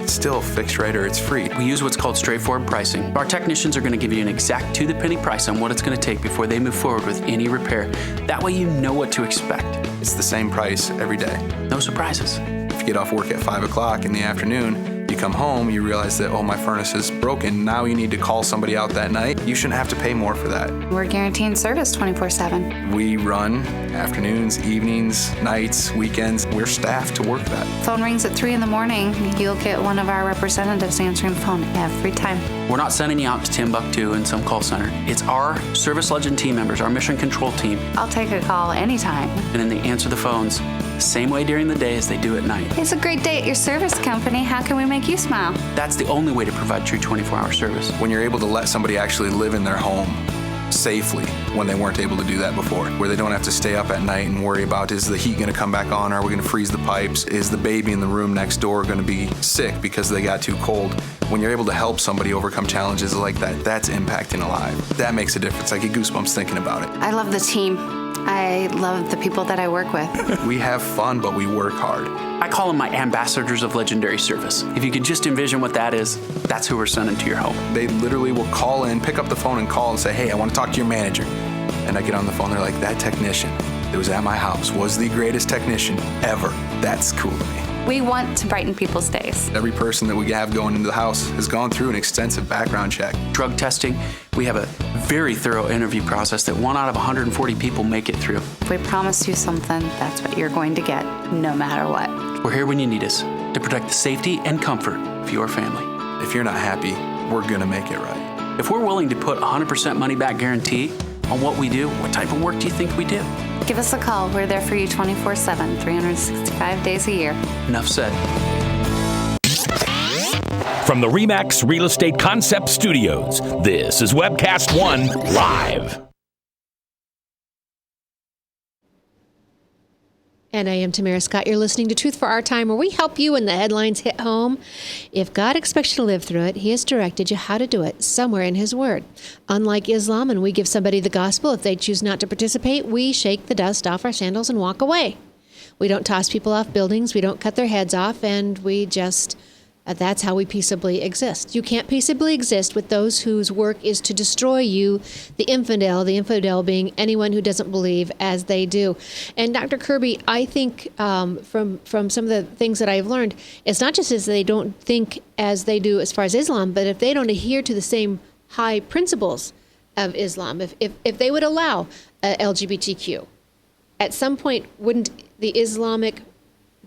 [SPEAKER 14] it's still fixed rate or it's free.
[SPEAKER 13] We use what's called straightforward pricing. Our technicians are going to give you an exact to-the-penny price on what it's going to take before they move forward with any repair. That way you know what to expect.
[SPEAKER 14] It's the same price every day.
[SPEAKER 13] No surprises.
[SPEAKER 14] If you get off work at 5 o'clock in the afternoon, you come home, you realize that, oh, my furnace is broken. Now you need to call somebody out that night. You shouldn't have to pay more for that.
[SPEAKER 15] We're guaranteeing service 24/7.
[SPEAKER 14] We run afternoons, evenings, nights, weekends. We're staffed to work that.
[SPEAKER 15] Phone rings at 3 in the morning. You'll get one of our representatives answering the phone every time.
[SPEAKER 13] We're not sending you out to Timbuktu in some call center. It's our Service Legend team members, our mission control team.
[SPEAKER 15] I'll take a call anytime.
[SPEAKER 13] And then they answer the phones the same way during the day as they do at night.
[SPEAKER 15] It's a great day at your service company. How can we make you smile?
[SPEAKER 13] That's the only way to provide true 24-hour service.
[SPEAKER 14] When you're able to let somebody actually live in their home safely when they weren't able to do that before, where they don't have to stay up at night and worry about, is the heat going to come back on? Are we going to freeze the pipes? Is the baby in the room next door going to be sick because they got too cold? When you're able to help somebody overcome challenges like that, that's impacting a life. That makes a difference. I get goosebumps thinking about it.
[SPEAKER 15] I love the team. I love the people that I work with.
[SPEAKER 14] We have fun, but we work hard.
[SPEAKER 13] I call them my ambassadors of legendary service. If you could just envision what that is, that's who we're sending to your home.
[SPEAKER 14] They literally will call in, pick up the phone and call and say, hey, I want to talk to your manager. And I get on the phone, they're like, that technician that was at my house was the greatest technician ever. That's cool to me.
[SPEAKER 15] We want to brighten people's days.
[SPEAKER 14] Every person that we have going into the house has gone through an extensive background check.
[SPEAKER 13] Drug testing, we have a very thorough interview process that 1 out of 140 people make it through.
[SPEAKER 15] If we promise you something, that's what you're going to get, no matter what.
[SPEAKER 13] We're here when you need us to protect the safety and comfort of your family.
[SPEAKER 14] If you're not happy, we're going to make it right.
[SPEAKER 13] If we're willing to put 100% money back guarantee on what we do, what type of work do you think we do?
[SPEAKER 15] Give us a call. We're there for you 24/7, 365 days a year.
[SPEAKER 13] Enough said.
[SPEAKER 11] From the RE/MAX Real Estate Concept Studios, this is Webcast One Live.
[SPEAKER 1] And I am Tamara Scott. You're listening to Truth for Our Time, where we help you when the headlines hit home. If God expects you to live through it, He has directed you how to do it somewhere in His Word. Unlike Islam, and we give somebody the gospel, if they choose not to participate, we shake the dust off our sandals and walk away. We don't toss people off buildings. We don't cut their heads off, and we just... that's how we peaceably exist. You can't peaceably exist with those whose work is to destroy you, the infidel being anyone who doesn't believe as they do. And Dr. Kirby, I think from some of the things that I've learned, it's not just as they don't think as they do as far as Islam, but if they don't adhere to the same high principles of Islam, if they would allow LGBTQ, at some point, wouldn't the Islamic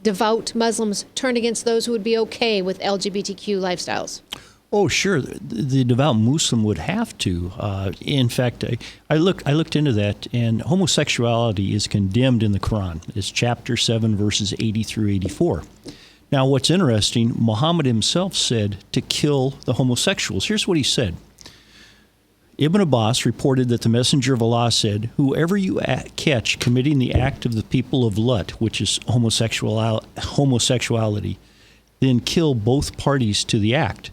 [SPEAKER 1] devout Muslims turn against those who would be okay with LGBTQ lifestyles?
[SPEAKER 3] Oh, sure. The devout Muslim would have to. In fact, I looked into that, and homosexuality is condemned in the Quran. It's chapter 7, verses 80 through 84. Now, what's interesting, Muhammad himself said to kill the homosexuals. Here's what he said. Ibn Abbas reported that the Messenger of Allah said, "Whoever you catch committing the act of the people of Lut, which is homosexuality, then kill both parties to the act."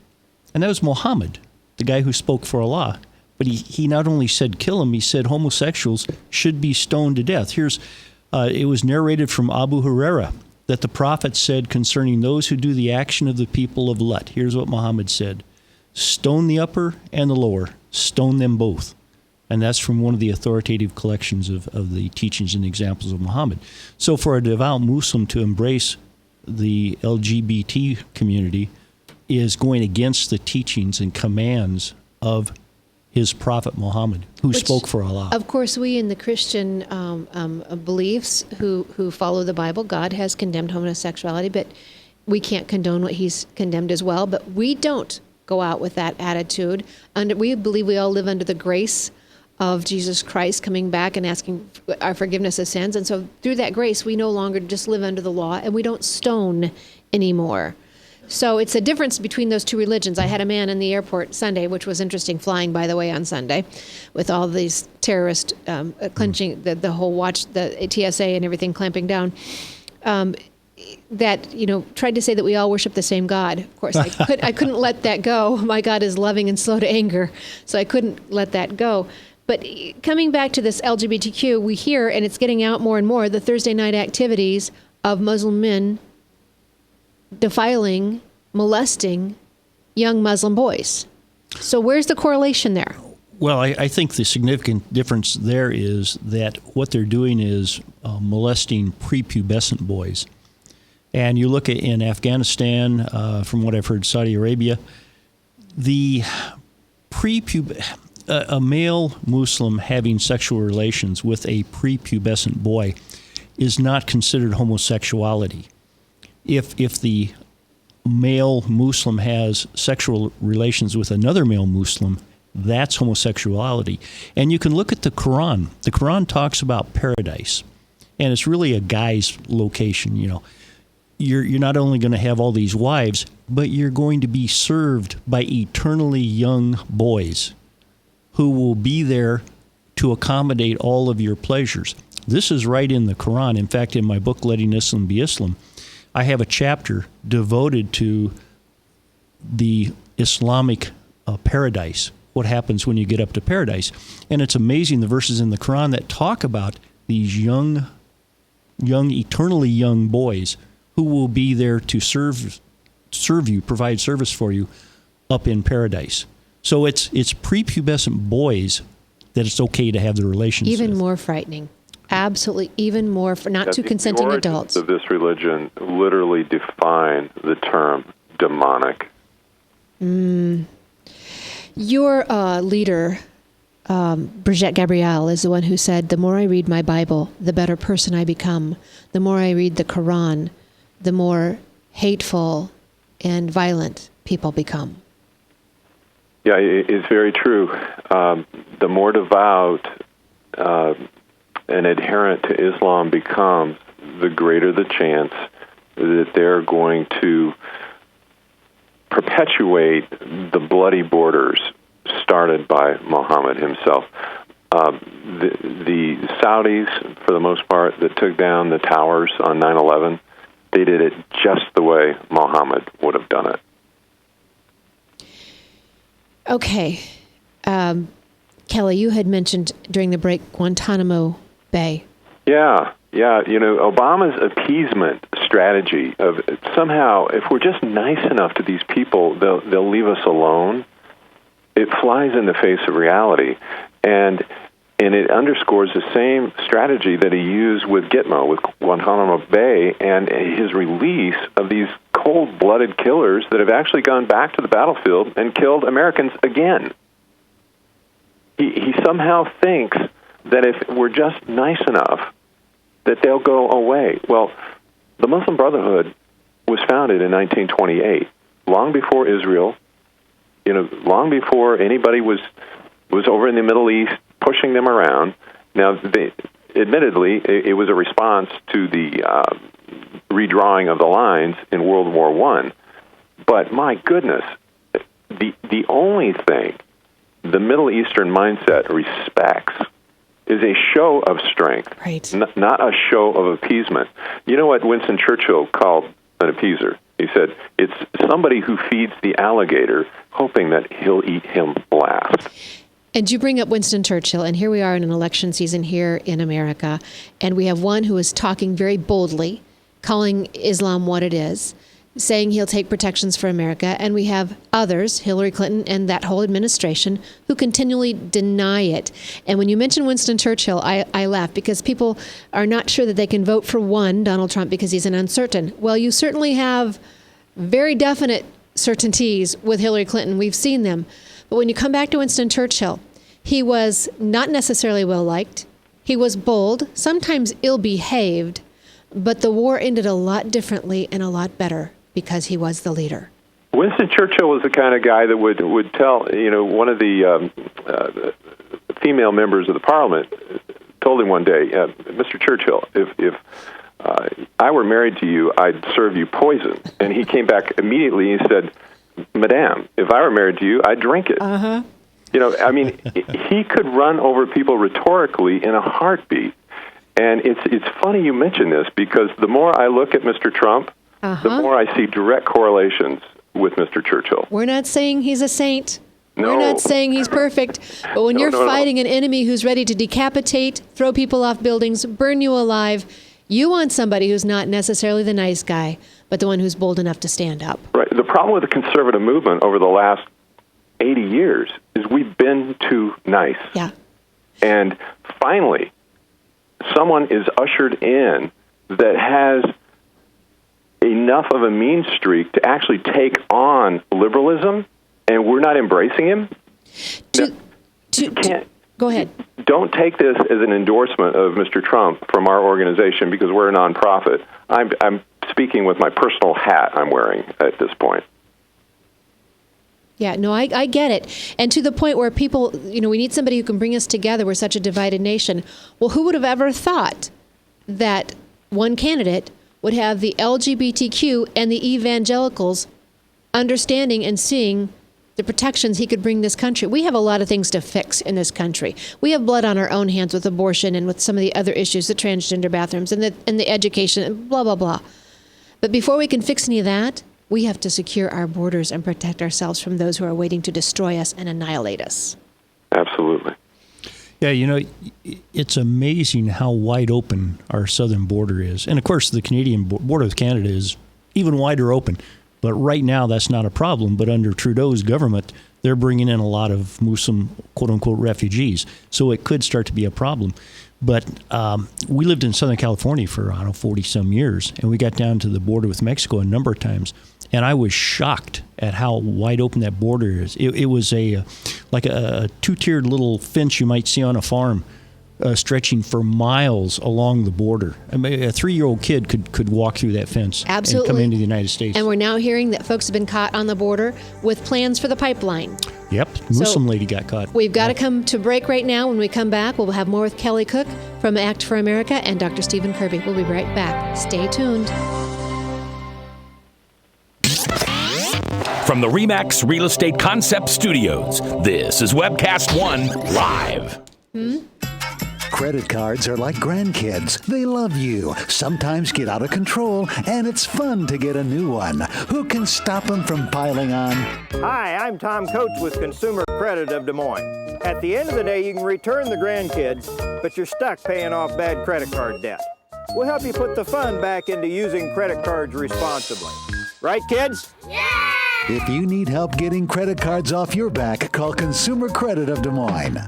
[SPEAKER 3] And that was Muhammad, the guy who spoke for Allah. But he not only said kill him, he said homosexuals should be stoned to death. It was narrated from Abu Huraira that the Prophet said concerning those who do the action of the people of Lut. Here's what Muhammad said. Stone the upper and the lower. Stone them both. And that's from one of the authoritative collections of the teachings and examples of Muhammad. So for a devout Muslim to embrace the LGBT community is going against the teachings and commands of his prophet Muhammad, who spoke for Allah.
[SPEAKER 1] Of course, we in the Christian beliefs who follow the Bible, God has condemned homosexuality, but we can't condone what he's condemned as well. But we don't go out with that attitude. We believe we all live under the grace of Jesus Christ coming back and asking our forgiveness of sins. And so through that grace, we no longer just live under the law, and we don't stone anymore. So it's a difference between those two religions. I had a man in the airport Sunday, which was interesting, flying, by the way, on Sunday, with all these terrorists clenching the whole watch, the TSA and everything clamping down, that, tried to say that we all worship the same God. Of course, I couldn't let that go. My God is loving and slow to anger, so I couldn't let that go. But coming back to this LGBTQ, we hear, and it's getting out more and more, the Thursday night activities of Muslim men defiling, molesting young Muslim boys. So where's the correlation there?
[SPEAKER 3] Well, I think the significant difference there is that what they're doing is molesting prepubescent boys. And you look at in Afghanistan, from what I've heard, Saudi Arabia, a male Muslim having sexual relations with a prepubescent boy is not considered homosexuality. If the male Muslim has sexual relations with another male Muslim, that's homosexuality. And you can look at the Quran. The Quran talks about paradise, and it's really a guy's location. You're not only going to have all these wives, but you're going to be served by eternally young boys who will be there to accommodate all of your pleasures. This is right in the Quran. In fact, in my book, Letting Islam Be Islam, I have a chapter devoted to the Islamic paradise, what happens when you get up to paradise. And it's amazing, the verses in the Quran that talk about these young, eternally young boys who will be there to serve you, provide service for you up in paradise. So it's prepubescent boys that it's okay to have the relations
[SPEAKER 1] Even
[SPEAKER 3] with.
[SPEAKER 1] more frightening. Absolutely, even more for not to consenting adults.
[SPEAKER 4] The origins of this religion literally define the term demonic.
[SPEAKER 1] Your leader, Brigitte Gabriel, is the one who said, the more I read my Bible, the better person I become. The more I read the Quran, the more hateful and violent people become.
[SPEAKER 4] Yeah, it's very true. The more devout an adherent to Islam becomes, the greater the chance that they're going to perpetuate the bloody borders started by Muhammad himself. The Saudis, for the most part, that took down the towers on 9/11, they did it just the way Muhammad would have done it.
[SPEAKER 1] Okay. Kelly, you had mentioned during the break Guantanamo Bay.
[SPEAKER 4] Yeah. Obama's appeasement strategy of somehow, if we're just nice enough to these people, they'll leave us alone. It flies in the face of reality, and it underscores the same strategy that he used with Gitmo, with Guantanamo Bay, and his release of these cold-blooded killers that have actually gone back to the battlefield and killed Americans again. He somehow thinks that if we're just nice enough, that they'll go away. Well, The Muslim Brotherhood was founded in 1928, long before Israel, long before anybody was over in the Middle East pushing them around. Now, admittedly, it was a response to the redrawing of the lines in World War I. But my goodness, the only thing the Middle Eastern mindset respects is a show of strength,
[SPEAKER 1] right?
[SPEAKER 4] Not a show of appeasement. You know what Winston Churchill called an appeaser? He said, it's somebody who feeds the alligator hoping that he'll eat him last.
[SPEAKER 1] And you bring up Winston Churchill, and here we are in an election season here in America, and we have one who is talking very boldly, calling Islam what it is, saying he'll take protections for America, and we have others, Hillary Clinton and that whole administration, who continually deny it. And when you mention Winston Churchill, I laugh because people are not sure that they can vote for one, Donald Trump, because he's an uncertain. Well, you certainly have very definite certainties with Hillary Clinton. We've seen them. But when you come back to Winston Churchill, he was not necessarily well-liked. He was bold, sometimes ill-behaved, but the war ended a lot differently and a lot better because he was the leader.
[SPEAKER 4] Winston Churchill was the kind of guy that would tell, one of the female members of the parliament told him one day, Mr. Churchill, if I were married to you, I'd serve you poison. And he came back immediately and said, Madame, if I were married to you, I'd drink it.
[SPEAKER 1] Uh-huh.
[SPEAKER 4] He could run over people rhetorically in a heartbeat. And it's funny you mention this because the more I look at Mr. Trump, the more I see direct correlations with Mr. Churchill.
[SPEAKER 1] We're not saying he's a saint.
[SPEAKER 4] No.
[SPEAKER 1] We're not saying he's perfect. But when you're fighting an enemy who's ready to decapitate, throw people off buildings, burn you alive, you want somebody who's not necessarily the nice guy, but the one who's bold enough to stand up.
[SPEAKER 4] Right. The problem with the conservative movement over the last 80 years is we've been too nice.
[SPEAKER 1] Yeah.
[SPEAKER 4] And finally, someone is ushered in that has enough of a mean streak to actually take on liberalism, and we're not embracing him.
[SPEAKER 1] Go ahead.
[SPEAKER 4] Don't take this as an endorsement of Mr. Trump from our organization because we're a nonprofit. I'm speaking with my personal hat I'm wearing at this point.
[SPEAKER 1] Yeah, no, I get it. And to the point where people, we need somebody who can bring us together. We're such a divided nation. Well, who would have ever thought that one candidate would have the LGBTQ and the evangelicals understanding and seeing the protections he could bring this country? We have a lot of things to fix in this country. We have blood on our own hands with abortion and with some of the other issues, the transgender bathrooms and the education and blah, blah, blah. But before we can fix any of that, we have to secure our borders and protect ourselves from those who are waiting to destroy us and annihilate us.
[SPEAKER 4] Absolutely.
[SPEAKER 3] Yeah, it's amazing how wide open our southern border is. And, of course, the Canadian border with Canada is even wider open. But right now, that's not a problem. But under Trudeau's government, they're bringing in a lot of Muslim, quote-unquote, refugees. So it could start to be a problem. But we lived in Southern California for, 40-some years. And we got down to the border with Mexico a number of times. And I was shocked at how wide open that border is. It was like a two-tiered little fence you might see on a farm, stretching for miles along the border. I mean, a 3-year-old kid could walk through that fence
[SPEAKER 1] Absolutely.
[SPEAKER 3] And come into the United States.
[SPEAKER 1] And we're now hearing that folks have been caught on the border with plans for the pipeline.
[SPEAKER 3] Yep, Muslim lady got caught.
[SPEAKER 1] We've got to come to break right now. When we come back, we'll have more with Kelly Cook from Act for America and Dr. Stephen Kirby. We'll be right back. Stay tuned.
[SPEAKER 11] From the RE/MAX Real Estate Concept Studios, this is Webcast One Live.
[SPEAKER 5] Credit cards are like grandkids. They love you, sometimes get out of control, and it's fun to get a new one. Who can stop them from piling on?
[SPEAKER 6] Hi, I'm Tom Coates with Consumer Credit of Des Moines. At the end of the day, you can return the grandkids, but you're stuck paying off bad credit card debt. We'll help you put the fun back into using credit cards responsibly. Right, kids?
[SPEAKER 5] Yeah! If you need help getting credit cards off your back, call Consumer Credit of Des Moines.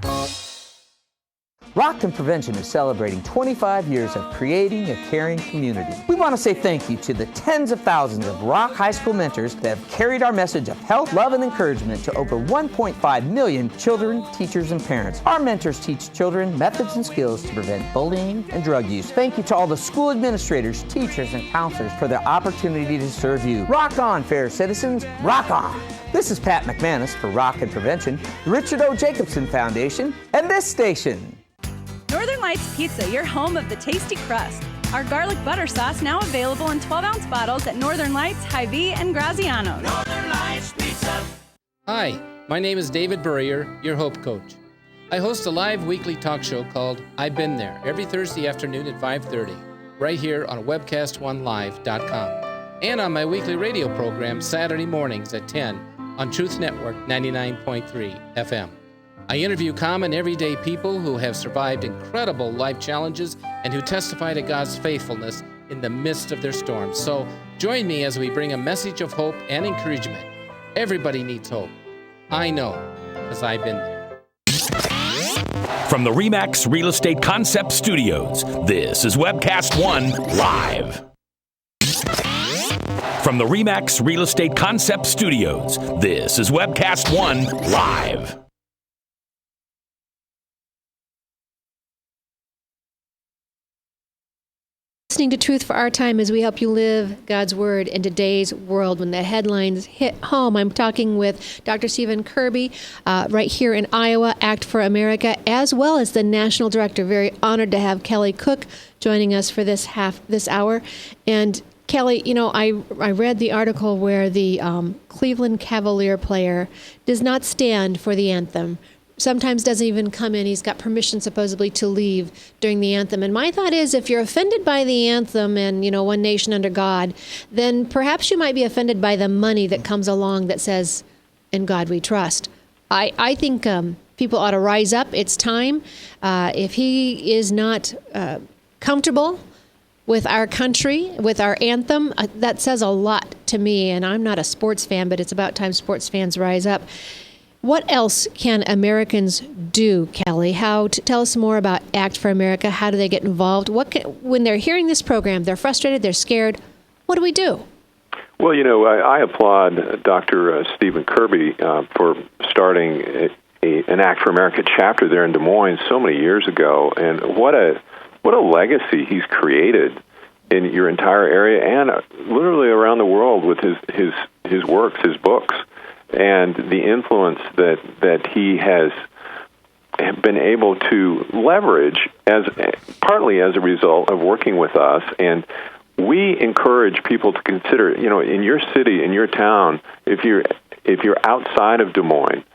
[SPEAKER 10] Rockton Prevention is celebrating 25 years of creating a caring community. We want to say thank you to the tens of thousands of Rock High School mentors that have carried our message of health, love, and encouragement to over 1.5 million children, teachers, and parents. Our mentors teach children methods and skills to prevent bullying and drug use. Thank you to all the school administrators, teachers, and counselors for their opportunity to serve you. Rock on, fair citizens, rock on! This is Pat McManus for Rockton Prevention, the Richard O. Jacobson Foundation, and this station.
[SPEAKER 7] Northern Lights Pizza, your home of the tasty crust. Our garlic butter sauce now available in 12-ounce bottles at Northern Lights, Hy-Vee, and Graziano's.
[SPEAKER 16] Northern Lights Pizza.
[SPEAKER 8] Hi, my name is David Burrier, your Hope Coach. I host a live weekly talk show called I've Been There every Thursday afternoon at 5:30, right here on webcast1live.com, and on my weekly radio program Saturday mornings at 10 on Truth Network 99.3 FM. I interview common everyday people who have survived incredible life challenges and who testify to God's faithfulness in the midst of their storms. So join me as we bring a message of hope and encouragement. Everybody needs hope. I know, because I've been there.
[SPEAKER 11] From the RE/MAX Real Estate Concept Studios, this is Webcast One Live. From the RE/MAX Real Estate Concept Studios, this is Webcast One Live.
[SPEAKER 1] Listening to Truth for Our Time as we help you live God's Word in today's world. When the headlines hit home, I'm talking with Dr. Stephen Kirby right here in Iowa, Act for America, as well as the National Director. Very honored to have Kelly Cook joining us for this hour. And Kelly, you know, I read the article where the Cleveland Cavalier player does not stand for the anthem. Sometimes doesn't even come in. He's got permission supposedly to leave during the anthem. And my thought is, if you're offended by the anthem and, you know, one nation under God, then perhaps you might be offended by the money that comes along that says, in God we trust. I think people ought to rise up. It's time. If he is not comfortable with our country, with our anthem, that says a lot to me. And I'm not a sports fan, but it's about time sports fans rise up. What else can Americans do, Kelly? Tell us more about Act for America. How do they get involved? When they're hearing this program, they're frustrated, they're scared. What do we do?
[SPEAKER 4] Well, you know, I applaud Dr. Stephen Kirby for starting an Act for America chapter there in Des Moines so many years ago, and what a legacy he's created in your entire area and literally around the world with his works, his books. And the influence that he has been able to leverage partly as a result of working with us. And we encourage people to consider, you know, in your city, in your town, if you're outside of Des Moines,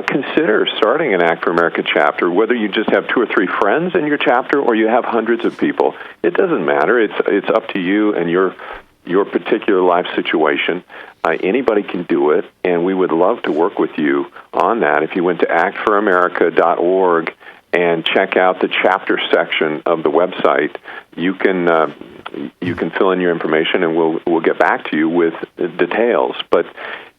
[SPEAKER 4] consider starting an Act for America chapter, whether you just have 2 or 3 friends in your chapter or you have hundreds of people. It doesn't matter. It's up to you and your particular life situation. Anybody can do it, and we would love to work with you on that. If you went to actforamerica.org and check out the chapter section of the website, you can fill in your information, and we'll get back to you with details. But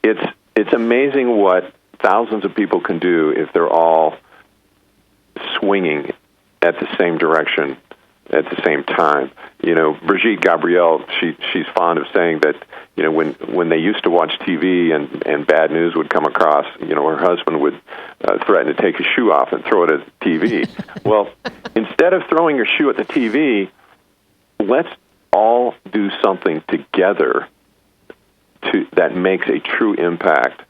[SPEAKER 4] it's amazing what thousands of people can do if they're all swinging at the same direction at the same time. You know, Brigitte Gabrielle, she's fond of saying that, you know, when they used to watch TV and bad news would come across, you know, her husband would threaten to take his shoe off and throw it at the TV. Well, instead of throwing your shoe at the TV, let's all do something together that makes a true impact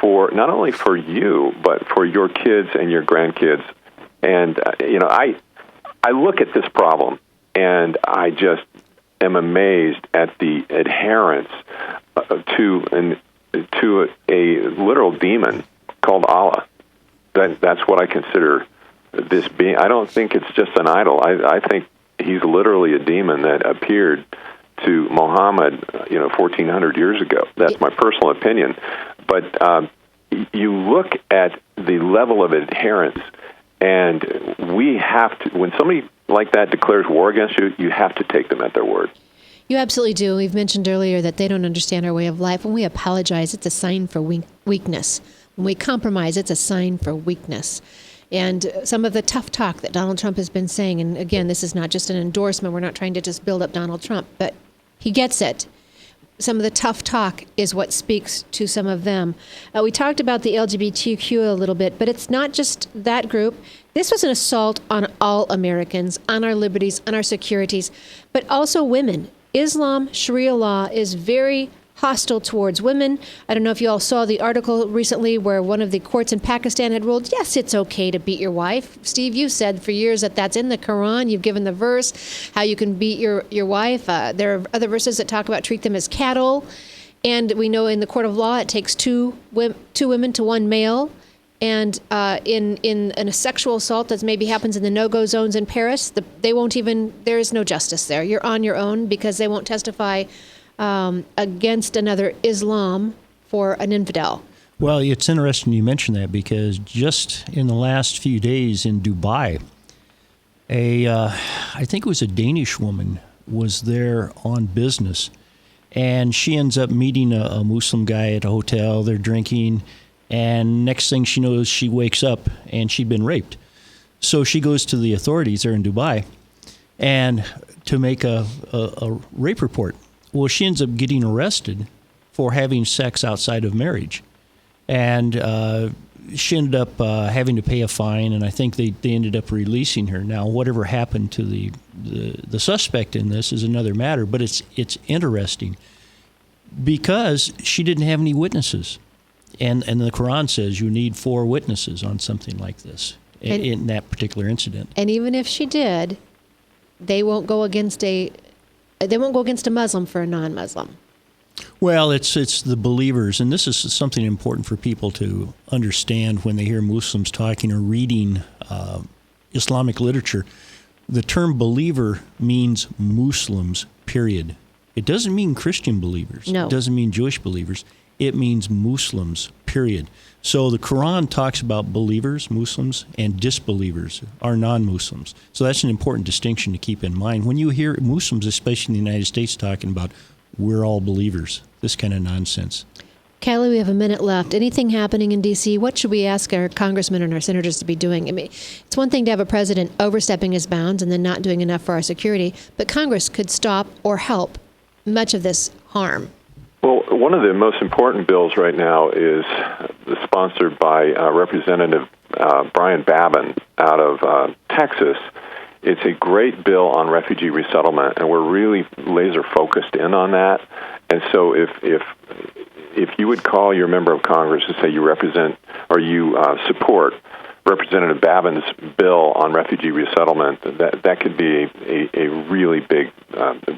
[SPEAKER 4] for not only for you, but for your kids and your grandkids. And, you know, I look at this problem, and I just am amazed at the adherence to a literal demon called Allah. That's what I consider this being. I don't think it's just an idol. I think he's literally a demon that appeared to Muhammad, 1,400 years ago. That's my personal opinion. But you look at the level of adherence, and we have to, when somebody like that declares war against you, you have to take them at their word.
[SPEAKER 1] You absolutely do. We've mentioned earlier that they don't understand our way of life. When we apologize, it's a sign for weakness. When we compromise, it's a sign for weakness. and some of the tough talk that Donald Trump has been saying. And again, this is not just an endorsement. We're not trying to just build up Donald Trump, but he gets it. Some of the tough talk is what speaks to some of them. We talked about the LGBTQ a little bit, but it's not just that group. This was an assault on all Americans, on our liberties, on our securities, but also women. Islam, Sharia law is very hostile towards women. I don't know if you all saw the article recently where one of the courts in Pakistan had ruled, yes, it's okay to beat your wife. Steve, you said for years that that's in the Quran. You've given the verse, how you can beat your wife. There are other verses that talk about treat them as cattle. And we know in the court of law, it takes two women to one male. And in a sexual assault that maybe happens in the no-go zones in Paris, there is no justice there. You're on your own because they won't testify against another Islam for an infidel.
[SPEAKER 3] Well, it's interesting you mention that because just in the last few days in Dubai, I think it was a Danish woman was there on business, and she ends up meeting a Muslim guy at a hotel. They're drinking, and next thing she knows, she wakes up and she'd been raped. So she goes to the authorities there in Dubai and to make a rape report. Well, she ends up getting arrested for having sex outside of marriage. And she ended up having to pay a fine, and I think they ended up releasing her. Now, whatever happened to the suspect in this is another matter, but it's interesting because she didn't have any witnesses. And the Quran says you need 4 witnesses on something like this in that particular incident.
[SPEAKER 1] And even if she did, they won't go against a Muslim for a non-Muslim.
[SPEAKER 3] Well, it's the believers, and this is something important for people to understand when they hear Muslims talking or reading Islamic literature. The term believer means Muslims, period. It doesn't mean Christian believers.
[SPEAKER 1] No.
[SPEAKER 3] It doesn't mean Jewish believers. It means Muslims, period. So the Quran talks about believers, Muslims, and disbelievers, are non-Muslims. So that's an important distinction to keep in mind. When you hear Muslims, especially in the United States, talking about we're all believers, this kind of nonsense.
[SPEAKER 1] Kelly, we have a minute left. Anything happening in D.C.? What should we ask our congressmen and our senators to be doing? I mean, it's one thing to have a president overstepping his bounds and then not doing enough for our security, but Congress could stop or help much of this harm.
[SPEAKER 4] Well, one of the most important bills right now is sponsored by Representative Brian Babin out of Texas. It's a great bill on refugee resettlement, and we're really laser focused in on that. And so if you would call your member of Congress and say you represent or you support Representative Babin's bill on refugee resettlement, that could be a really big,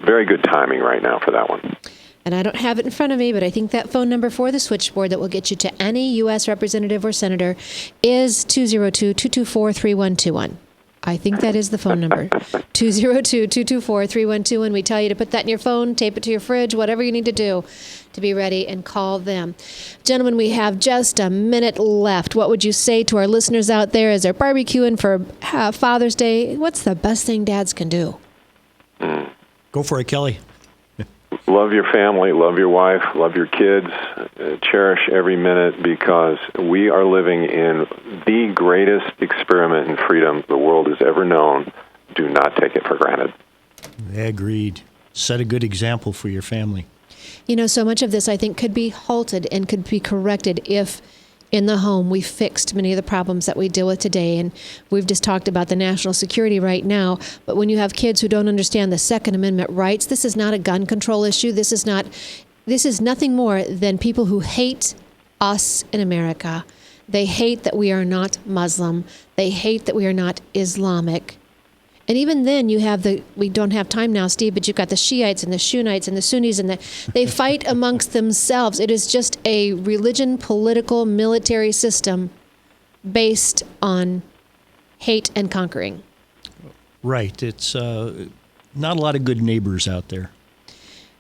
[SPEAKER 4] very good timing right now for that one.
[SPEAKER 1] And I don't have it in front of me, but I think that phone number for the switchboard that will get you to any U.S. representative or senator is 202-224-3121. I think that is the phone number, 202-224-3121. We tell you to put that in your phone, tape it to your fridge, whatever you need to do to be ready and call them. Gentlemen, we have just a minute left. What would you say to our listeners out there as they're barbecuing for Father's Day? What's the best thing dads can do?
[SPEAKER 3] Go for it, Kelly.
[SPEAKER 4] Love your family, love your wife, love your kids, cherish every minute because we are living in the greatest experiment in freedom the world has ever known. Do not take it for granted.
[SPEAKER 3] Agreed. Set a good example for your family.
[SPEAKER 1] You know, so much of this, I think, could be halted and could be corrected if in the home we fixed many of the problems that we deal with today. And we've just talked about the national security right now. But when you have kids who don't understand the Second Amendment rights, this is not a gun control issue. This is nothing more than people who hate us in America. They hate that we are not Muslim. They hate that we are not Islamic. And even then, you have we don't have time now, Steve, but you've got the Shiites and the Shunites and the Sunnis, and they fight amongst themselves. It is just a religion, political, military system based on hate and conquering.
[SPEAKER 3] Right. It's not a lot of good neighbors out there.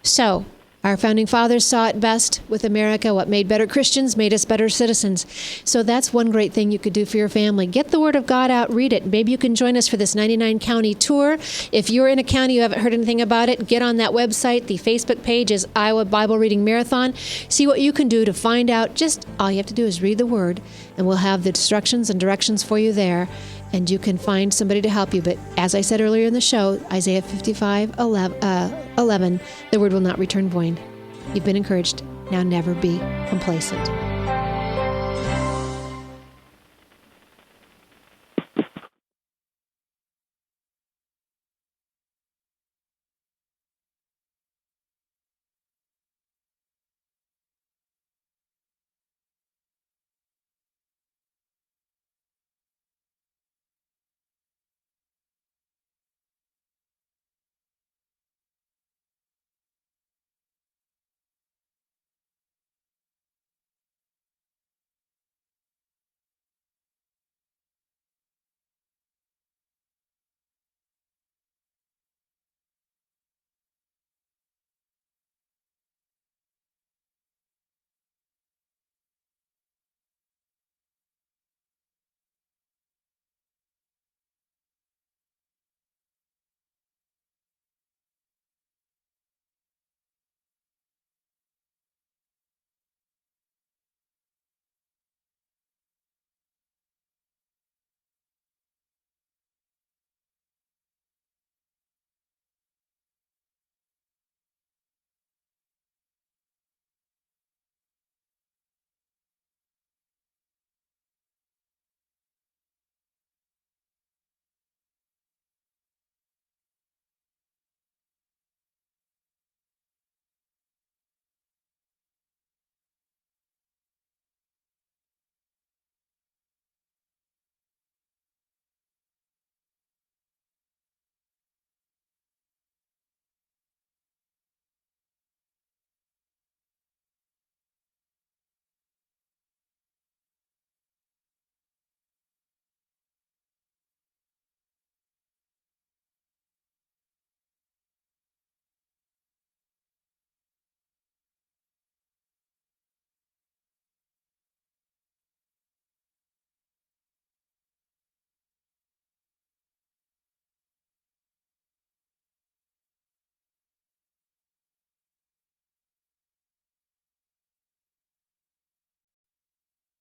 [SPEAKER 1] So, Our founding fathers saw it best with America. What made better Christians made us better citizens. So that's one great thing you could do for your family. Get the Word of God out, read it. Maybe you can join us for this 99 county tour. If you're in a county you haven't heard anything about it, get on that website. The Facebook page is Iowa Bible Reading Marathon. See what you can do to find out. Just all you have to do is read the Word, and we'll have the instructions and directions for you there, and you can find somebody to help you. But as I said earlier in the show, Isaiah 55:11, the Word will not return void. You've been encouraged. Now never be complacent.